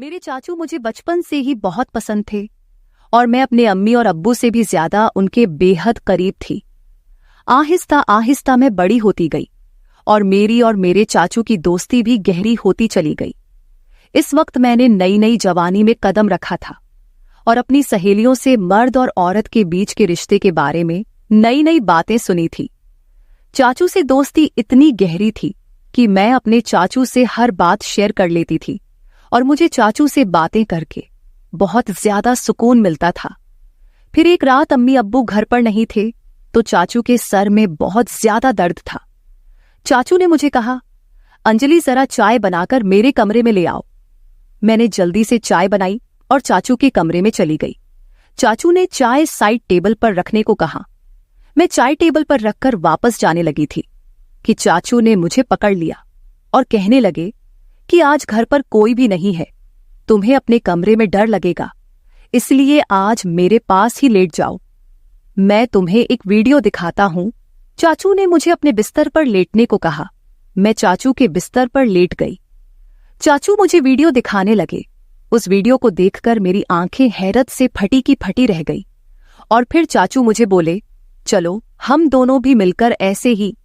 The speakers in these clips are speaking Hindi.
मेरे चाचू मुझे बचपन से ही बहुत पसंद थे और मैं अपने अम्मी और अब्बू से भी ज्यादा उनके बेहद करीब थी। आहिस्ता आहिस्ता मैं बड़ी होती गई और मेरे चाचू की दोस्ती भी गहरी होती चली गई। इस वक्त मैंने नई नई जवानी में कदम रखा था और अपनी सहेलियों से मर्द और औरत के बीच के रिश्ते के बारे में नई नई बातें सुनी थी। चाचू से दोस्ती इतनी गहरी थी कि मैं अपने चाचू से हर बात शेयर कर लेती थी और मुझे चाचू से बातें करके बहुत ज्यादा सुकून मिलता था। फिर एक रात अम्मी अब्बू घर पर नहीं थे तो चाचू के सर में बहुत ज्यादा दर्द था। चाचू ने मुझे कहा, अंजलि जरा चाय बनाकर मेरे कमरे में ले आओ। मैंने जल्दी से चाय बनाई और चाचू के कमरे में चली गई। चाचू ने चाय साइड टेबल पर रखने को कहा। मैं चाय टेबल पर रखकर वापस जाने लगी थी कि चाचू ने मुझे पकड़ लिया और कहने लगे कि आज घर पर कोई भी नहीं है, तुम्हें अपने कमरे में डर लगेगा, इसलिए आज मेरे पास ही लेट जाओ। मैं तुम्हें एक वीडियो दिखाता हूं। चाचू ने मुझे अपने बिस्तर पर लेटने को कहा। मैं चाचू के बिस्तर पर लेट गई। चाचू मुझे वीडियो दिखाने लगे। उस वीडियो को देखकर मेरी आंखें हैरत से फटी की फटी रह गई और फिर चाचू मुझे बोले, चलो हम दोनों भी मिलकर ऐसे ही।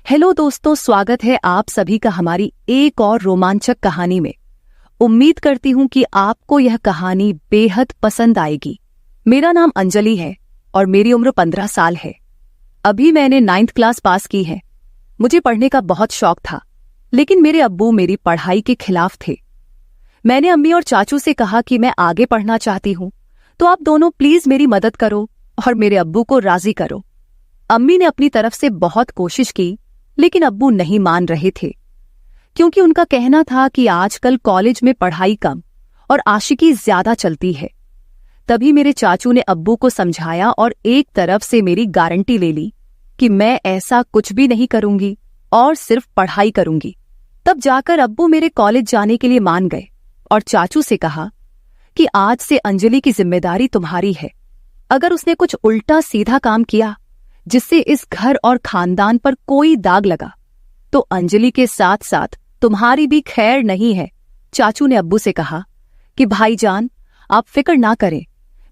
हेलो दोस्तों, स्वागत है आप सभी का हमारी एक और रोमांचक कहानी में। उम्मीद करती हूं कि आपको यह कहानी बेहद पसंद आएगी। मेरा नाम अंजलि है और मेरी उम्र 15 साल है। अभी मैंने 9th क्लास पास की है। मुझे पढ़ने का बहुत शौक था, लेकिन मेरे अब्बू मेरी पढ़ाई के खिलाफ थे। मैंने अम्मी और चाचू से कहा कि मैं आगे पढ़ना चाहती हूं, तो आप दोनों प्लीज मेरी मदद करो और मेरे अब्बू को राजी करो। अम्मी ने अपनी तरफ से बहुत कोशिश की, लेकिन अब्बू नहीं मान रहे थे, क्योंकि उनका कहना था कि आजकल कॉलेज में पढ़ाई कम और आशिकी ज्यादा चलती है। तभी मेरे चाचू ने अब्बू को समझाया और एक तरफ से मेरी गारंटी ले ली कि मैं ऐसा कुछ भी नहीं करूंगी और सिर्फ पढ़ाई करूंगी। तब जाकर अब्बू मेरे कॉलेज जाने के लिए मान गए और चाचू से कहा कि आज से अंजलि की जिम्मेदारी तुम्हारी है। अगर उसने कुछ उल्टा सीधा काम किया जिससे इस घर और खानदान पर कोई दाग लगा, तो अंजलि के साथ साथ तुम्हारी भी खैर नहीं है। चाचू ने अब्बू से कहा कि भाईजान, आप फिक्र ना करें,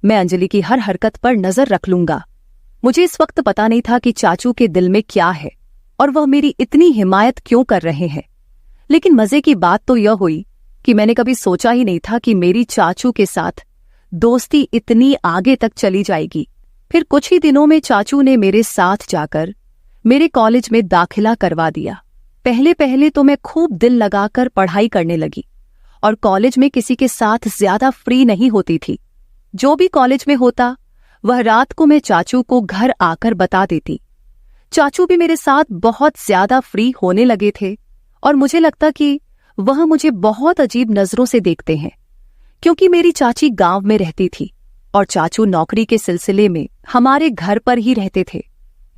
मैं अंजलि की हर हरकत पर नजर रख लूंगा। मुझे इस वक्त पता नहीं था कि चाचू के दिल में क्या है और वह मेरी इतनी हिमायत क्यों कर रहे हैं। लेकिन मजे की बात तो यह हुई कि मैंने कभी सोचा ही नहीं था कि मेरी चाचू के साथ दोस्ती इतनी आगे तक चली जाएगी। फिर कुछ ही दिनों में चाचू ने मेरे साथ जाकर मेरे कॉलेज में दाखिला करवा दिया। पहले पहले तो मैं खूब दिल लगाकर पढ़ाई करने लगी और कॉलेज में किसी के साथ ज्यादा फ्री नहीं होती थी। जो भी कॉलेज में होता वह रात को मैं चाचू को घर आकर बता देती। चाचू भी मेरे साथ बहुत ज्यादा फ्री होने लगे थे और मुझे लगता कि वह मुझे बहुत अजीब नजरों से देखते हैं, क्योंकि मेरी चाची गांव में रहती थी और चाचू नौकरी के सिलसिले में हमारे घर पर ही रहते थे।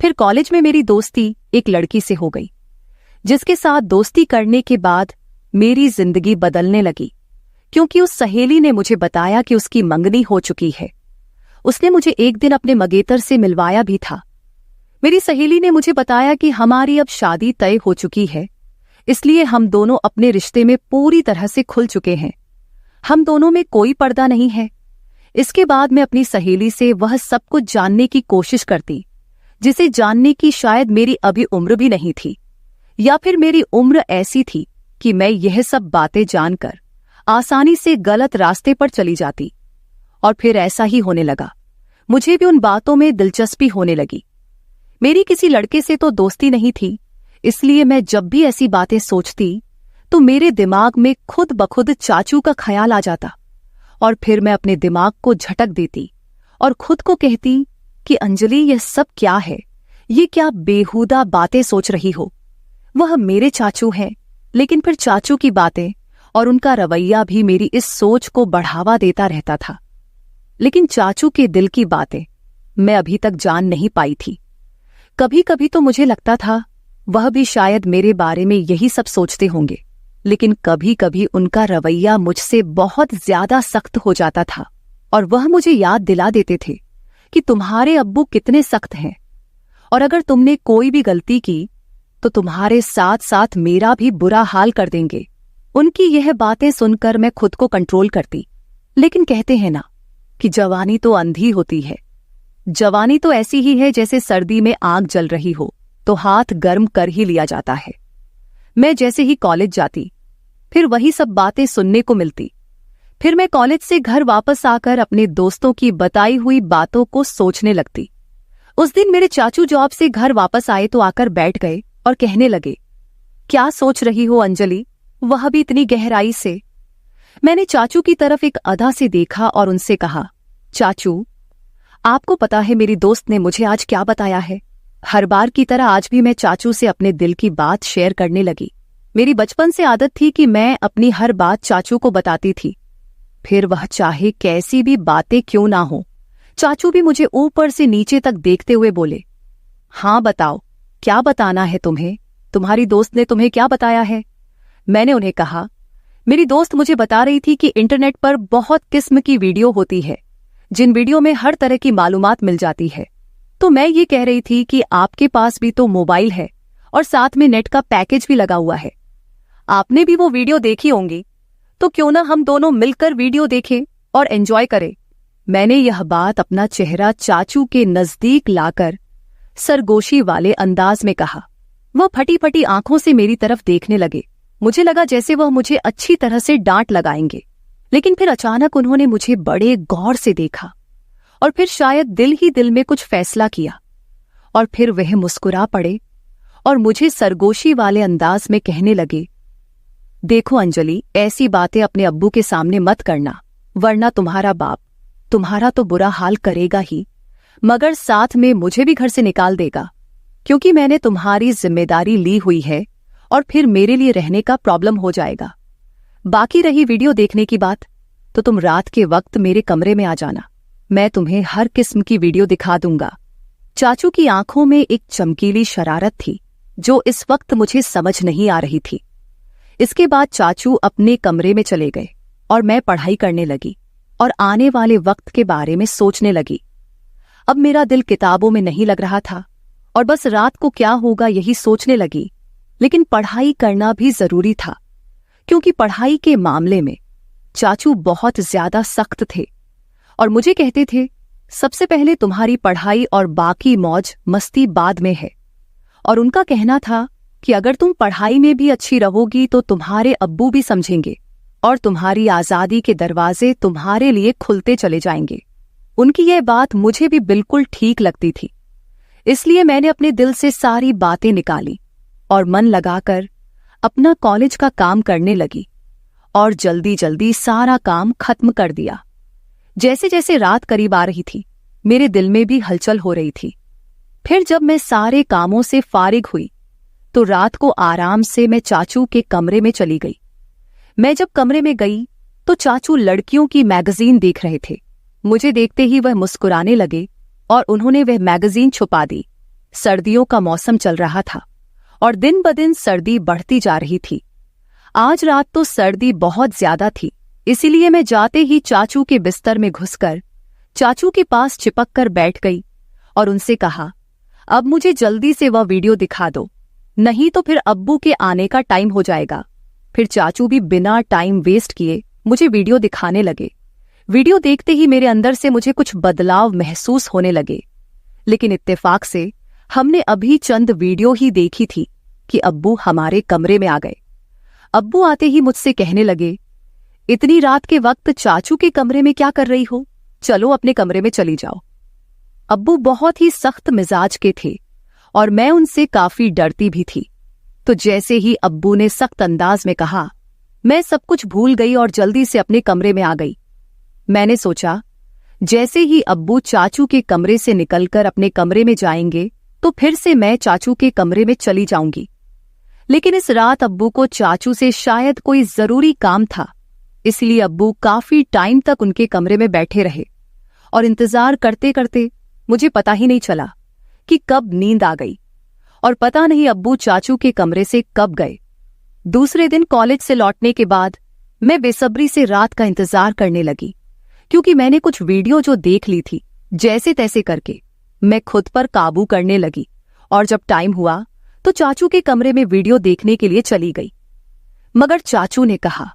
फिर कॉलेज में मेरी दोस्ती एक लड़की से हो गई, जिसके साथ दोस्ती करने के बाद मेरी जिंदगी बदलने लगी, क्योंकि उस सहेली ने मुझे बताया कि उसकी मंगनी हो चुकी है। उसने मुझे एक दिन अपने मंगेतर से मिलवाया भी था। मेरी सहेली ने मुझे बताया कि हमारी अब शादी तय हो चुकी है, इसलिए हम दोनों अपने रिश्ते में पूरी तरह से खुल चुके हैं। हम दोनों में कोई पर्दा नहीं है। इसके बाद मैं अपनी सहेली से वह सब कुछ जानने की कोशिश करती, जिसे जानने की शायद मेरी अभी उम्र भी नहीं थी, या फिर मेरी उम्र ऐसी थी कि मैं यह सब बातें जानकर आसानी से गलत रास्ते पर चली जाती। और फिर ऐसा ही होने लगा। मुझे भी उन बातों में दिलचस्पी होने लगी। मेरी किसी लड़के से तो दोस्ती नहीं थी, इसलिए मैं जब भी ऐसी बातें सोचती तो मेरे दिमाग में खुद ब खुद चाचू का ख्याल आ जाता और फिर मैं अपने दिमाग को झटक देती और खुद को कहती कि अंजलि, यह सब क्या है? ये क्या बेहुदा बातें सोच रही हो? वह मेरे चाचू हैं, लेकिन फिर चाचू की बातें और उनका रवैया भी मेरी इस सोच को बढ़ावा देता रहता था। लेकिन चाचू के दिल की बातें मैं अभी तक जान नहीं पाई थी। कभी कभी तो मुझे लगता था वह भी शायद मेरे बारे में यही सब सोचते होंगे, लेकिन कभी कभी उनका रवैया मुझसे बहुत ज्यादा सख्त हो जाता था और वह मुझे याद दिला देते थे कि तुम्हारे अब्बू कितने सख्त हैं और अगर तुमने कोई भी गलती की तो तुम्हारे साथ साथ मेरा भी बुरा हाल कर देंगे। उनकी यह बातें सुनकर मैं खुद को कंट्रोल करती, लेकिन कहते हैं ना कि जवानी तो अंधी होती है। जवानी तो ऐसी ही है जैसे सर्दी में आग जल रही हो तो हाथ गर्म कर ही लिया जाता है। मैं जैसे ही कॉलेज जाती फिर वही सब बातें सुनने को मिलती। फिर मैं कॉलेज से घर वापस आकर अपने दोस्तों की बताई हुई बातों को सोचने लगती। उस दिन मेरे चाचू जॉब से घर वापस आए तो आकर बैठ गए और कहने लगे, क्या सोच रही हो अंजलि, वह भी इतनी गहराई से। मैंने चाचू की तरफ एक अदा से देखा और उनसे कहा, चाचू आपको पता है मेरी दोस्त ने मुझे आज क्या बताया है। हर बार की तरह आज भी मैं चाचू से अपने दिल की बात शेयर करने लगी। मेरी बचपन से आदत थी कि मैं अपनी हर बात चाचू को बताती थी, फिर वह चाहे कैसी भी बातें क्यों ना हो। चाचू भी मुझे ऊपर से नीचे तक देखते हुए बोले, हाँ बताओ, क्या बताना है तुम्हें, तुम्हारी दोस्त ने तुम्हें क्या बताया है। मैंने उन्हें कहा, मेरी दोस्त मुझे बता रही थी कि इंटरनेट पर बहुत किस्म की वीडियो होती है जिन वीडियो में हर तरह की मालूमात मिल जाती है। तो मैं ये कह रही थी कि आपके पास भी तो मोबाइल है और साथ में नेट का पैकेज भी लगा हुआ है, आपने भी वो वीडियो देखी होंगी, तो क्यों ना हम दोनों मिलकर वीडियो देखें और एंजॉय करें। मैंने यह बात अपना चेहरा चाचू के नजदीक लाकर सरगोशी वाले अंदाज में कहा। वह फटी फटी आंखों से मेरी तरफ देखने लगे। मुझे लगा जैसे वह मुझे अच्छी तरह से डांट लगाएंगे, लेकिन फिर अचानक उन्होंने मुझे बड़े गौर से देखा और फिर शायद दिल ही दिल में कुछ फैसला किया और फिर वह मुस्कुरा पड़े और मुझे सरगोशी वाले अंदाज में कहने लगे, देखो अंजलि, ऐसी बातें अपने अब्बू के सामने मत करना, वरना तुम्हारा बाप तुम्हारा तो बुरा हाल करेगा ही, मगर साथ में मुझे भी घर से निकाल देगा, क्योंकि मैंने तुम्हारी जिम्मेदारी ली हुई है और फिर मेरे लिए रहने का प्रॉब्लम हो जाएगा। बाकी रही वीडियो देखने की बात, तो तुम रात के वक्त मेरे कमरे में आ जाना, मैं तुम्हें हर किस्म की वीडियो दिखा दूंगा। चाचू की आंखों में एक चमकीली शरारत थी जो इस वक्त मुझे समझ नहीं आ रही थी। इसके बाद चाचू अपने कमरे में चले गए और मैं पढ़ाई करने लगी और आने वाले वक्त के बारे में सोचने लगी। अब मेरा दिल किताबों में नहीं लग रहा था और बस रात को क्या होगा यही सोचने लगी, लेकिन पढ़ाई करना भी जरूरी था, क्योंकि पढ़ाई के मामले में चाचू बहुत ज्यादा सख्त थे और मुझे कहते थे, सबसे पहले तुम्हारी पढ़ाई और बाकी मौज मस्ती बाद में है। और उनका कहना था कि अगर तुम पढ़ाई में भी अच्छी रहोगी तो तुम्हारे अब्बू भी समझेंगे और तुम्हारी आजादी के दरवाजे तुम्हारे लिए खुलते चले जाएंगे। उनकी यह बात मुझे भी बिल्कुल ठीक लगती थी, इसलिए मैंने अपने दिल से सारी बातें निकाली और मन लगाकर अपना कॉलेज का काम करने लगी और जल्दी जल्दी सारा काम खत्म कर दिया। जैसे जैसे रात करीब आ रही थी, मेरे दिल में भी हलचल हो रही थी। फिर जब मैं सारे कामों से फारिग हुई तो रात को आराम से मैं चाचू के कमरे में चली गई। मैं जब कमरे में गई तो चाचू लड़कियों की मैगजीन देख रहे थे। मुझे देखते ही वह मुस्कुराने लगे और उन्होंने वह मैगजीन छुपा दी। सर्दियों का मौसम चल रहा था और दिन ब दिन सर्दी बढ़ती जा रही थी। आज रात तो सर्दी बहुत ज्यादा थी, इसीलिए मैं जाते ही चाचू के बिस्तर में घुसकर चाचू के पास चिपक कर बैठ गई और उनसे कहा, अब मुझे जल्दी से वह वीडियो दिखा दो, नहीं तो फिर अब्बू के आने का टाइम हो जाएगा। फिर चाचू भी बिना टाइम वेस्ट किए मुझे वीडियो दिखाने लगे। वीडियो देखते ही मेरे अंदर से मुझे कुछ बदलाव महसूस होने लगे, लेकिन इत्तेफाक से हमने अभी चंद वीडियो ही देखी थी कि अब्बू हमारे कमरे में आ गए। अब्बू आते ही मुझसे कहने लगे, इतनी रात के वक्त चाचू के कमरे में क्या कर रही हो, चलो अपने कमरे में चली जाओ। अब्बू बहुत ही सख्त मिजाज के थे और मैं उनसे काफी डरती भी थी। तो जैसे ही अब्बू ने सख्त अंदाज में कहा, मैं सब कुछ भूल गई और जल्दी से अपने कमरे में आ गई। मैंने सोचा, जैसे ही अब्बू चाचू के कमरे से निकलकर अपने कमरे में जाएंगे तो फिर से मैं चाचू के कमरे में चली जाऊंगी। लेकिन इस रात अब्बू को चाचू से शायद कोई जरूरी काम था, इसलिए अब्बू काफी टाइम तक उनके कमरे में बैठे रहे और इंतजार करते करते मुझे पता ही नहीं चला कि कब नींद आ गई और पता नहीं अब्बू चाचू के कमरे से कब गए। दूसरे दिन कॉलेज से लौटने के बाद मैं बेसब्री से रात का इंतजार करने लगी, क्योंकि मैंने कुछ वीडियो जो देख ली थी, जैसे तैसे करके मैं खुद पर काबू करने लगी और जब टाइम हुआ तो चाचू के कमरे में वीडियो देखने के लिए चली गई। मगर चाचू ने कहा,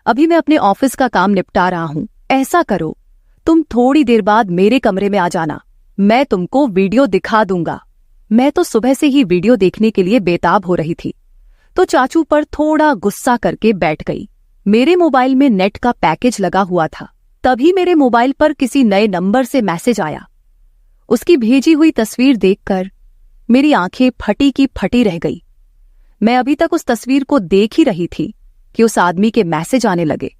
अभी मैं अपने ऑफिस का काम निपटा रहा हूं, ऐसा करो तुम थोड़ी देर बाद मेरे कमरे में आ जाना, मैं तुमको वीडियो दिखा दूंगा। मैं तो सुबह से ही वीडियो देखने के लिए बेताब हो रही थी, तो चाचू पर थोड़ा गुस्सा करके बैठ गई। मेरे मोबाइल में नेट का पैकेज लगा हुआ था। तभी मेरे मोबाइल पर किसी नए नंबर से मैसेज आया। उसकी भेजी हुई तस्वीर देखकर मेरी आंखें फटी की फटी रह गई। मैं अभी तक उस तस्वीर को देख ही रही थी कि उस आदमी के मैसेज आने लगे।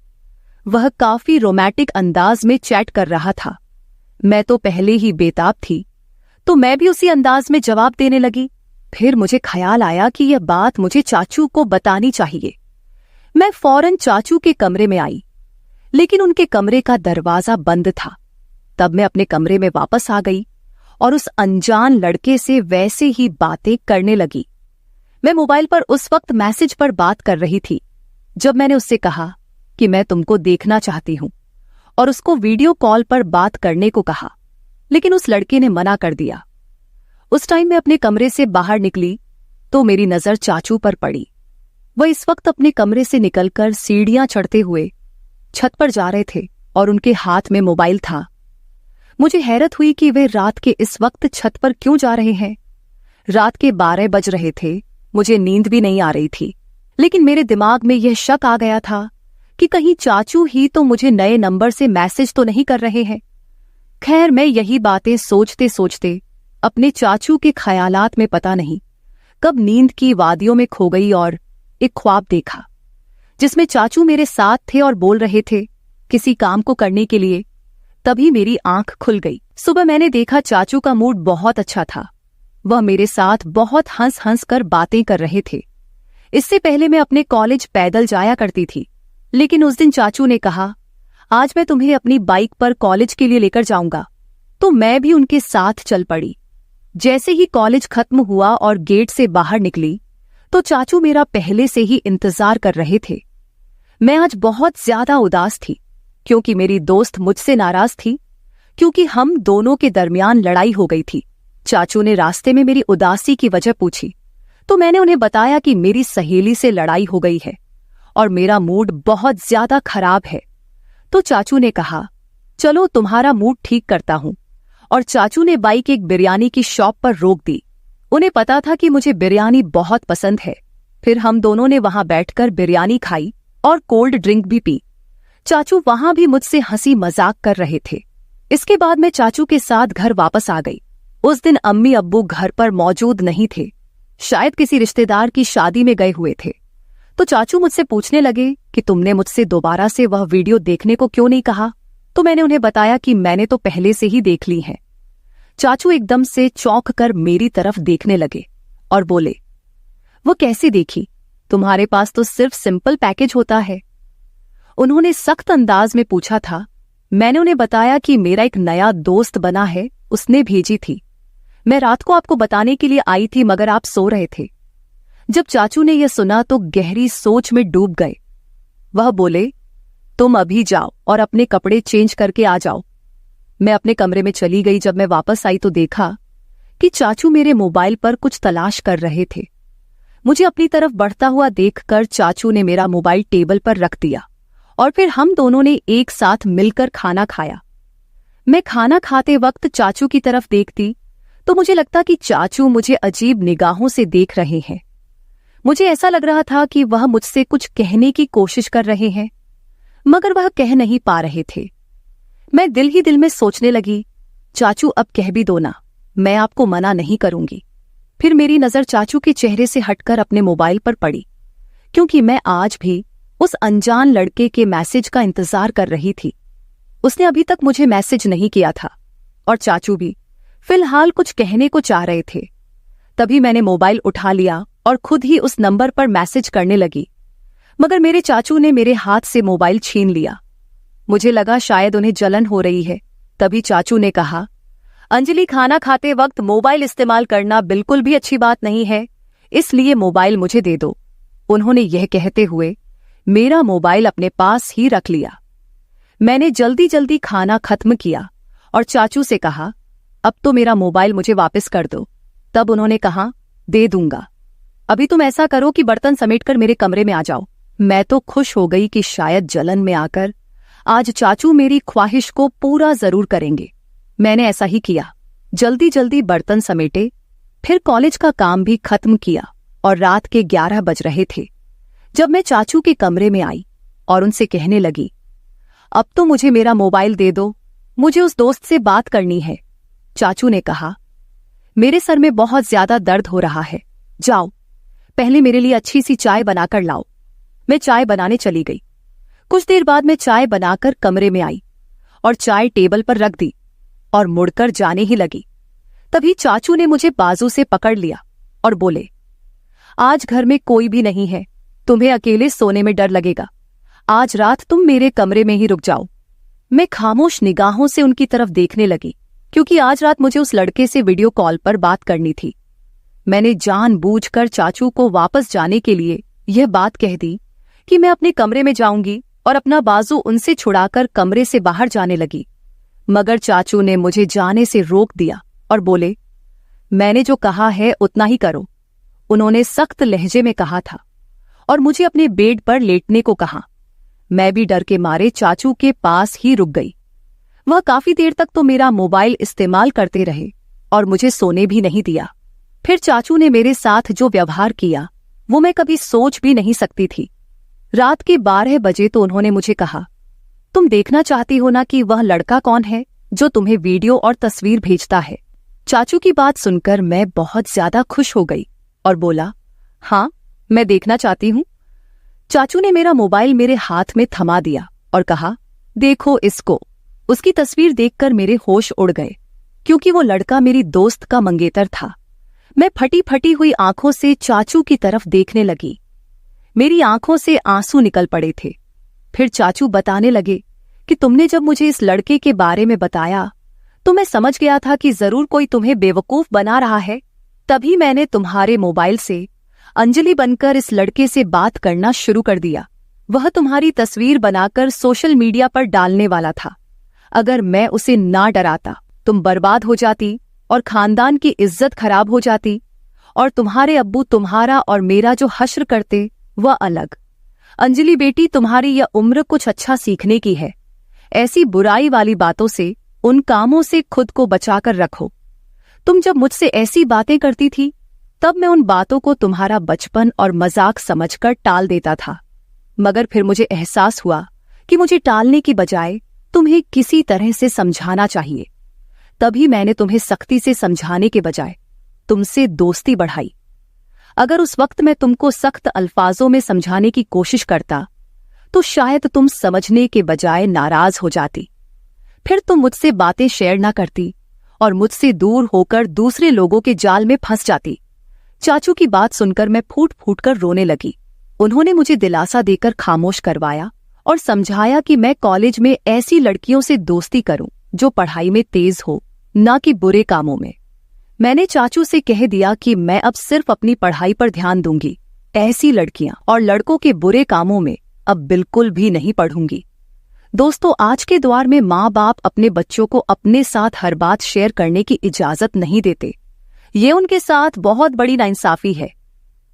वह काफी रोमांटिक अंदाज में चैट कर रहा था। मैं तो पहले ही बेताब थी, तो मैं भी उसी अंदाज में जवाब देने लगी। फिर मुझे ख्याल आया कि यह बात मुझे चाचू को बतानी चाहिए। मैं फौरन चाचू के कमरे में आई, लेकिन उनके कमरे का दरवाजा बंद था। तब मैं अपने कमरे में वापस आ गई और उस अनजान लड़के से वैसे ही बातें करने लगी। मैं मोबाइल पर उस वक्त मैसेज पर बात कर रही थी जब मैंने उससे कहा कि मैं तुमको देखना चाहती हूं और उसको वीडियो कॉल पर बात करने को कहा, लेकिन उस लड़के ने मना कर दिया। उस टाइम मैं अपने कमरे से बाहर निकली तो मेरी नजर चाचू पर पड़ी। वह इस वक्त अपने कमरे से निकलकर सीढ़ियां चढ़ते हुए छत पर जा रहे थे और उनके हाथ में मोबाइल था। मुझे हैरत हुई कि वे रात के इस वक्त छत पर क्यों जा रहे हैं। रात के 12 बज रहे थे, मुझे नींद भी नहीं आ रही थी, लेकिन मेरे दिमाग में यह शक आ गया था कि कहीं चाचू ही तो मुझे नए नंबर से मैसेज तो नहीं कर रहे हैं। खैर, मैं यही बातें सोचते सोचते अपने चाचू के ख्यालात में पता नहीं कब नींद की वादियों में खो गई और एक ख्वाब देखा जिसमें चाचू मेरे साथ थे और बोल रहे थे किसी काम को करने के लिए। तभी मेरी आंख खुल गई। सुबह मैंने देखा चाचू का मूड बहुत अच्छा था। वह मेरे साथ बहुत हंस हंस कर बातें कर रहे थे। इससे पहले मैं अपने कॉलेज पैदल जाया करती थी, लेकिन उस दिन चाचू ने कहा, आज मैं तुम्हें अपनी बाइक पर कॉलेज के लिए लेकर जाऊंगा, तो मैं भी उनके साथ चल पड़ी। जैसे ही कॉलेज खत्म हुआ और गेट से बाहर निकली तो चाचू मेरा पहले से ही इंतजार कर रहे थे। मैं आज बहुत ज्यादा उदास थी क्योंकि मेरी दोस्त मुझसे नाराज थी, क्योंकि हम दोनों के दरमियान लड़ाई हो गई थी। चाचू ने रास्ते में मेरी उदासी की वजह पूछी तो मैंने उन्हें बताया कि मेरी सहेली से लड़ाई हो गई है और मेरा मूड बहुत ज्यादा खराब है। तो चाचू ने कहा, चलो तुम्हारा मूड ठीक करता हूं, और चाचू ने बाइक एक बिरयानी की शॉप पर रोक दी। उन्हें पता था कि मुझे बिरयानी बहुत पसंद है। फिर हम दोनों ने वहां बैठकर बिरयानी खाई और कोल्ड ड्रिंक भी पी। चाचू वहां भी मुझसे हंसी मजाक कर रहे थे। इसके बाद मैं चाचू के साथ घर वापस आ गई। उस दिन अम्मी अब्बू घर पर मौजूद नहीं थे, शायद किसी रिश्तेदार की शादी में गए हुए थे। तो चाचू मुझसे पूछने लगे कि तुमने मुझसे दोबारा से वह वीडियो देखने को क्यों नहीं कहा। तो मैंने उन्हें बताया कि मैंने तो पहले से ही देख ली है। चाचू एकदम से चौंक कर मेरी तरफ देखने लगे और बोले, वो कैसे देखी, तुम्हारे पास तो सिर्फ सिंपल पैकेज होता है। उन्होंने सख्त अंदाज में पूछा था। मैंने उन्हें बताया कि मेरा एक नया दोस्त बना है, उसने भेजी थी। मैं रात को आपको बताने के लिए आई थी मगर आप सो रहे थे। जब चाचू ने यह सुना तो गहरी सोच में डूब गए। वह बोले, तुम अभी जाओ और अपने कपड़े चेंज करके आ जाओ। मैं अपने कमरे में चली गई। जब मैं वापस आई तो देखा कि चाचू मेरे मोबाइल पर कुछ तलाश कर रहे थे। मुझे अपनी तरफ बढ़ता हुआ देखकर चाचू ने मेरा मोबाइल टेबल पर रख दिया और फिर हम दोनों ने एक साथ मिलकर खाना खाया। मैं खाना खाते वक्त चाचू की तरफ देखती तो मुझे लगता कि चाचू मुझे अजीब निगाहों से देख रहे हैं। मुझे ऐसा लग रहा था कि वह मुझसे कुछ कहने की कोशिश कर रहे हैं, मगर वह कह नहीं पा रहे थे। मैं दिल ही दिल में सोचने लगी, चाचू अब कह भी दो ना, मैं आपको मना नहीं करूंगी। फिर मेरी नजर चाचू के चेहरे से हटकर अपने मोबाइल पर पड़ी, क्योंकि मैं आज भी उस अनजान लड़के के मैसेज का इंतजार कर रही थी। उसने अभी तक मुझे मैसेज नहीं किया था और चाचू भी फिलहाल कुछ कहने को चाह रहे थे। तभी मैंने मोबाइल उठा लिया और खुद ही उस नंबर पर मैसेज करने लगी, मगर मेरे चाचू ने मेरे हाथ से मोबाइल छीन लिया। मुझे लगा शायद उन्हें जलन हो रही है। तभी चाचू ने कहा, अंजलि, खाना खाते वक्त मोबाइल इस्तेमाल करना बिल्कुल भी अच्छी बात नहीं है, इसलिए मोबाइल मुझे दे दो। उन्होंने यह कहते हुए मेरा मोबाइल अपने पास ही रख लिया। मैंने जल्दी जल्दी खाना खत्म किया और चाचू से कहा, अब तो मेरा मोबाइल मुझे वापस कर दो। तब उन्होंने कहा, दे दूंगा। अभी तुम ऐसा करो कि बर्तन समेटकर मेरे कमरे में आ जाओ मैं तो खुश हो गई कि शायद जलन में आकर आज चाचू मेरी ख्वाहिश को पूरा जरूर करेंगे। मैंने ऐसा ही किया। जल्दी जल्दी बर्तन समेटे, फिर कॉलेज का काम भी खत्म किया और रात के 11 बज रहे थे जब मैं चाचू के कमरे में आई और उनसे कहने लगी, अब तो मुझे मेरा मोबाइल दे दो, मुझे उस दोस्त से बात करनी है। चाचू ने कहा, मेरे सर में बहुत ज्यादा दर्द हो रहा है, जाओ पहले मेरे लिए अच्छी सी चाय बनाकर लाओ। मैं चाय बनाने चली गई। कुछ देर बाद मैं चाय बनाकर कमरे में आई और चाय टेबल पर रख दी और मुड़कर जाने ही लगी। तभी चाचू ने मुझे बाजू से पकड़ लिया और बोले, आज घर में कोई भी नहीं है, तुम्हें अकेले सोने में डर लगेगा, आज रात तुम मेरे कमरे में ही रुक जाओ। मैं खामोश निगाहों से उनकी तरफ देखने लगी, क्योंकि आज रात मुझे उस लड़के से वीडियो कॉल पर बात करनी थी। मैंने जानबूझकर चाचू को वापस जाने के लिए यह बात कह दी कि मैं अपने कमरे में जाऊंगी और अपना बाजू उनसे छुड़ाकर कमरे से बाहर जाने लगी। मगर चाचू ने मुझे जाने से रोक दिया और बोले, मैंने जो कहा है उतना ही करो। उन्होंने सख्त लहजे में कहा था और मुझे अपने बेड पर लेटने को कहा। मैं भी डर के मारे चाचू के पास ही रुक गई। वह काफी देर तक तो मेरा मोबाइल इस्तेमाल करते रहे और मुझे सोने भी नहीं दिया। फिर चाचू ने मेरे साथ जो व्यवहार किया वो मैं कभी सोच भी नहीं सकती थी। रात के 12 बजे तो उन्होंने मुझे कहा, तुम देखना चाहती हो ना कि वह लड़का कौन है जो तुम्हें वीडियो और तस्वीर भेजता है। चाचू की बात सुनकर मैं बहुत ज्यादा खुश हो गई और बोला, हाँ मैं देखना चाहती हूँ। चाचू ने मेरा मोबाइल मेरे हाथ में थमा दिया और कहा, देखो इसको। उसकी तस्वीर देखकर मेरे होश उड़ गए, क्योंकि वो लड़का मेरी दोस्त का मंगेतर था। मैं फटी फटी हुई आंखों से चाचू की तरफ देखने लगी। मेरी आंखों से आंसू निकल पड़े थे। फिर चाचू बताने लगे कि तुमने जब मुझे इस लड़के के बारे में बताया तो मैं समझ गया था कि जरूर कोई तुम्हें बेवकूफ बना रहा है। तभी मैंने तुम्हारे मोबाइल से अंजलि बनकर इस लड़के से बात करना शुरू कर दिया। वह तुम्हारी तस्वीर बनाकर सोशल मीडिया पर डालने वाला था। अगर मैं उसे ना डराता तुम बर्बाद हो जाती और खानदान की इज्जत खराब हो जाती, और तुम्हारे अब्बू तुम्हारा और मेरा जो हश्र करते वह अलग। अंजलि बेटी, तुम्हारी यह उम्र कुछ अच्छा सीखने की है। ऐसी बुराई वाली बातों से, उन कामों से खुद को बचाकर रखो। तुम जब मुझसे ऐसी बातें करती थी तब मैं उन बातों को तुम्हारा बचपन और मजाक समझकर टाल देता था, मगर फिर मुझे एहसास हुआ कि मुझे टालने की बजाय तुम्हें किसी तरह से समझाना चाहिए। तभी मैंने तुम्हें सख्ती से समझाने के बजाय तुमसे दोस्ती बढ़ाई। अगर उस वक्त मैं तुमको सख्त अल्फाजों में समझाने की कोशिश करता तो शायद तुम समझने के बजाय नाराज हो जाती। फिर तुम मुझसे बातें शेयर ना करती और मुझसे दूर होकर दूसरे लोगों के जाल में फंस जाती। चाचू की बात सुनकर मैं फूट फूट कर रोने लगी। उन्होंने मुझे दिलासा देकर खामोश करवाया और समझाया कि मैं कॉलेज में ऐसी लड़कियों से दोस्ती करूं जो पढ़ाई में तेज हो, ना कि बुरे कामों में। मैंने चाचू से कह दिया कि मैं अब सिर्फ अपनी पढ़ाई पर ध्यान दूंगी, ऐसी लड़कियां और लड़कों के बुरे कामों में अब बिल्कुल भी नहीं पढ़ूंगी। दोस्तों, आज के दौर में माँ बाप अपने बच्चों को अपने साथ हर बात शेयर करने की इजाजत नहीं देते। ये उनके साथ बहुत बड़ी नाइंसाफी है।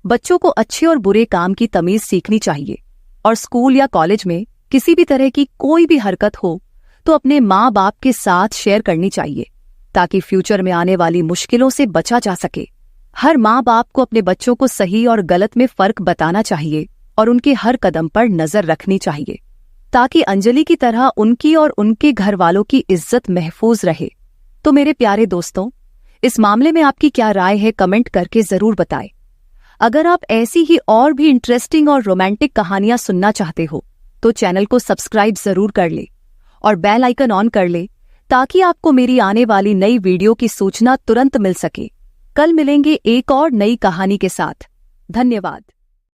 बच्चों को अच्छे और बुरे काम की तमीज सीखनी चाहिए और स्कूल या कॉलेज में किसी भी तरह की कोई भी हरकत हो तो अपने माँ बाप के साथ शेयर करनी चाहिए, ताकि फ्यूचर में आने वाली मुश्किलों से बचा जा सके। हर माँ बाप को अपने बच्चों को सही और गलत में फर्क बताना चाहिए और उनके हर कदम पर नजर रखनी चाहिए, ताकि अंजलि की तरह उनकी और उनके घर वालों की इज्जत महफूज रहे। तो मेरे प्यारे दोस्तों, इस मामले में आपकी क्या राय है, कमेंट करके जरूर बताएं। अगर आप ऐसी ही और भी इंटरेस्टिंग और रोमांटिक कहानियां सुनना चाहते हो तो चैनल को सब्सक्राइब जरूर कर ले और बेल आइकन ऑन कर ले, ताकि आपको मेरी आने वाली नई वीडियो की सूचना तुरंत मिल सके। कल मिलेंगे एक और नई कहानी के साथ। धन्यवाद।